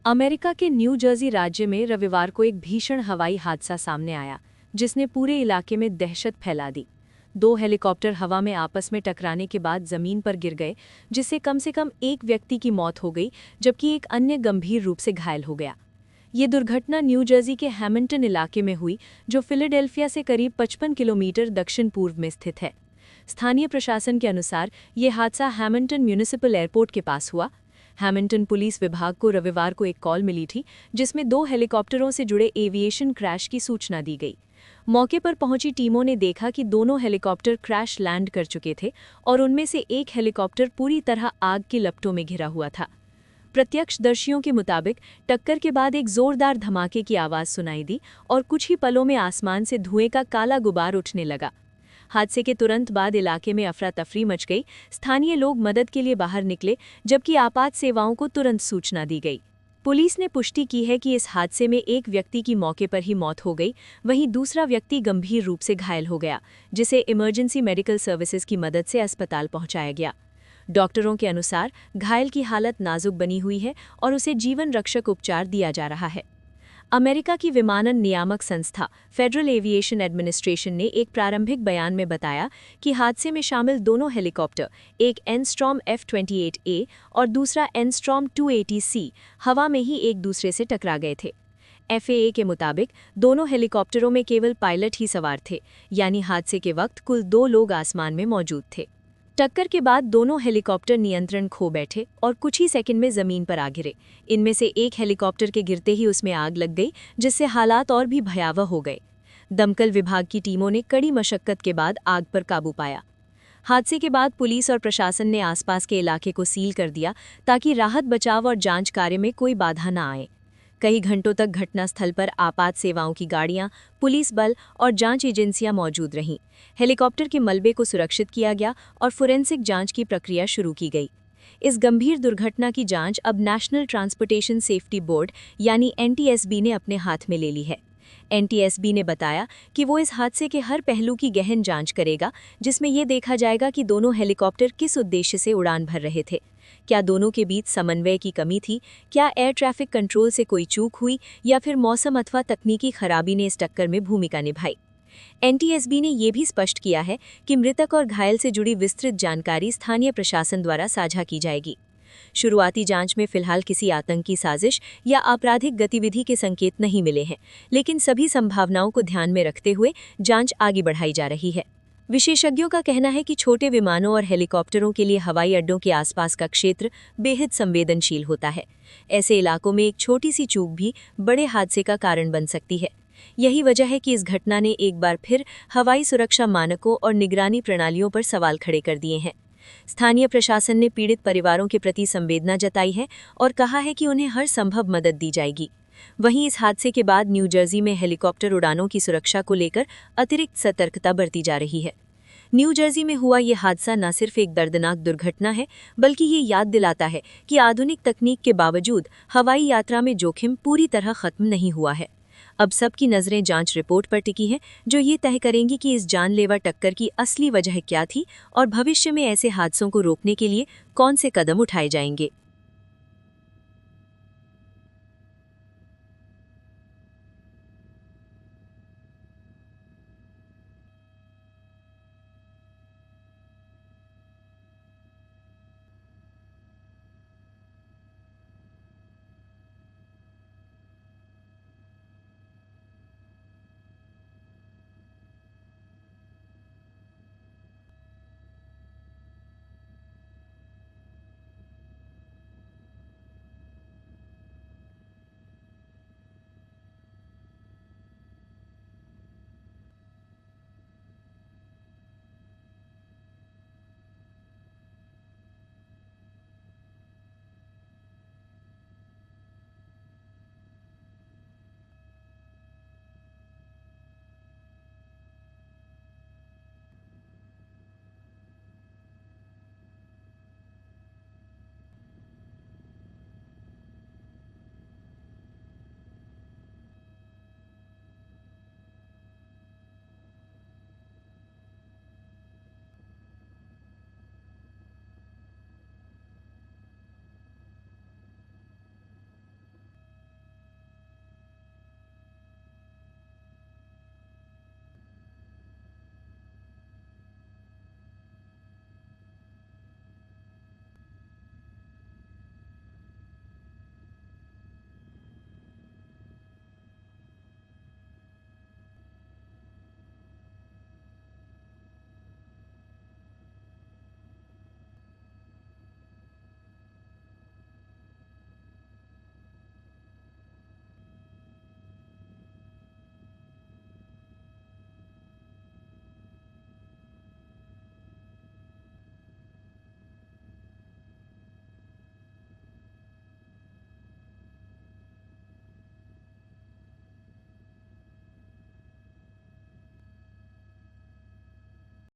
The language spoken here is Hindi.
अमेरिका के न्यू जर्सी राज्य में रविवार को एक भीषण हवाई हादसा सामने आया, जिसने पूरे इलाके में दहशत फैला दी। दो हेलीकॉप्टर हवा में आपस में टकराने के बाद जमीन पर गिर गए, जिससे कम से कम एक व्यक्ति की मौत हो गई, जबकि एक अन्य गंभीर रूप से घायल हो गया। ये दुर्घटना न्यू जर्सी के हैमिल्टन इलाके में हुई, जो फिलाडेल्फिया से करीब 55 किलोमीटर दक्षिण पूर्व में स्थित है। स्थानीय प्रशासन के अनुसार ये हादसा हैमिल्टन म्यूनिसिपल एयरपोर्ट के पास हुआ। हैमिल्टन पुलिस विभाग को रविवार को एक कॉल मिली थी, जिसमें दो हेलीकॉप्टरों से जुड़े एविएशन क्रैश की सूचना दी गई। मौके पर पहुंची टीमों ने देखा कि दोनों हेलीकॉप्टर क्रैश लैंड कर चुके थे और उनमें से एक हेलीकॉप्टर पूरी तरह आग की लपटों में घिरा हुआ था। प्रत्यक्षदर्शियों के मुताबिक टक्कर के बाद एक जोरदार धमाके की आवाज़ सुनाई दी और कुछ ही पलों में आसमान से धुएं का काला गुबार उठने लगा। हादसे के तुरंत बाद इलाके में अफरा तफरी मच गई। स्थानीय लोग मदद के लिए बाहर निकले, जबकि आपात सेवाओं को तुरंत सूचना दी गई। पुलिस ने पुष्टि की है कि इस हादसे में एक व्यक्ति की मौके पर ही मौत हो गई, वहीं दूसरा व्यक्ति गंभीर रूप से घायल हो गया, जिसे इमरजेंसी मेडिकल सर्विसेज की मदद से अस्पताल पहुंचाया गया। डॉक्टरों के अनुसार घायल की हालत नाजुक बनी हुई है और उसे जीवन रक्षक उपचार दिया जा रहा है। अमेरिका की विमानन नियामक संस्था फेडरल एविएशन एडमिनिस्ट्रेशन ने एक प्रारंभिक बयान में बताया कि हादसे में शामिल दोनों हेलीकॉप्टर, एक एनस्ट्रॉम F-28A और दूसरा एनस्ट्रॉम 280C, हवा में ही एक दूसरे से टकरा गए थे। FAA के मुताबिक दोनों हेलीकॉप्टरों में केवल पायलट ही सवार थे, यानी हादसे के वक्त कुल 2 लोग आसमान में मौजूद थे। टक्कर के बाद दोनों हेलीकॉप्टर नियंत्रण खो बैठे और कुछ ही सेकंड में जमीन पर आ गिरे। इनमें से एक हेलीकॉप्टर के गिरते ही उसमें आग लग गई, जिससे हालात और भी भयावह हो गए। दमकल विभाग की टीमों ने कड़ी मशक्कत के बाद आग पर काबू पाया। हादसे के बाद पुलिस और प्रशासन ने आसपास के इलाके को सील कर दिया, ताकि राहत बचाव और जांच कार्य में कोई बाधा न आए। कई घंटों तक घटनास्थल पर आपात सेवाओं की गाड़ियां, पुलिस बल और जांच एजेंसियां मौजूद रहीं। हेलीकॉप्टर के मलबे को सुरक्षित किया गया और फोरेंसिक जांच की प्रक्रिया शुरू की गई। इस गंभीर दुर्घटना की जांच अब नेशनल ट्रांसपोर्टेशन सेफ्टी बोर्ड यानी NTSB ने अपने हाथ में ले ली है। NTSB ने बताया कि वो इस हादसे के हर पहलू की गहन जांच करेगा, जिसमें ये देखा जाएगा कि दोनों हेलीकॉप्टर किस उद्देश्य से उड़ान भर रहे थे। क्या दोनों के बीच समन्वय की कमी थी? क्या एयर ट्रैफिक कंट्रोल से कोई चूक हुई, या फिर मौसम अथवा तकनीकी खराबी ने इस टक्कर में भूमिका निभाई? NTSB ने यह भी स्पष्ट किया है कि मृतक और घायल से जुड़ी विस्तृत जानकारी स्थानीय प्रशासन द्वारा साझा की जाएगी। शुरुआती जांच में फिलहाल किसी आतंकी साजिश या आपराधिक गतिविधि के संकेत नहीं मिले हैं, लेकिन सभी संभावनाओं को ध्यान में रखते हुए जांच आगे बढ़ाई जा रही है। विशेषज्ञों का कहना है कि छोटे विमानों और हेलीकॉप्टरों के लिए हवाई अड्डों के आसपास का क्षेत्र बेहद संवेदनशील होता है। ऐसे इलाकों में एक छोटी सी चूक भी बड़े हादसे का कारण बन सकती है। यही वजह है कि इस घटना ने एक बार फिर हवाई सुरक्षा मानकों और निगरानी प्रणालियों पर सवाल खड़े कर दिए हैं। स्थानीय प्रशासन ने पीड़ित परिवारों के प्रति संवेदना जताई है और कहा है कि उन्हें हर संभव मदद दी जाएगी। वहीं इस हादसे के बाद न्यू जर्सी में हेलीकॉप्टर उड़ानों की सुरक्षा को लेकर अतिरिक्त सतर्कता बरती जा रही है। न्यू जर्सी में हुआ ये हादसा न सिर्फ एक दर्दनाक दुर्घटना है, बल्कि ये याद दिलाता है कि आधुनिक तकनीक के बावजूद हवाई यात्रा में जोखिम पूरी तरह खत्म नहीं हुआ है। अब सबकी नज़रें जांच रिपोर्ट पर टिकी हैं, जो ये तय करेंगी कि इस जानलेवा टक्कर की असली वजह क्या थी और भविष्य में ऐसे हादसों को रोकने के लिए कौन से कदम उठाए जाएंगे।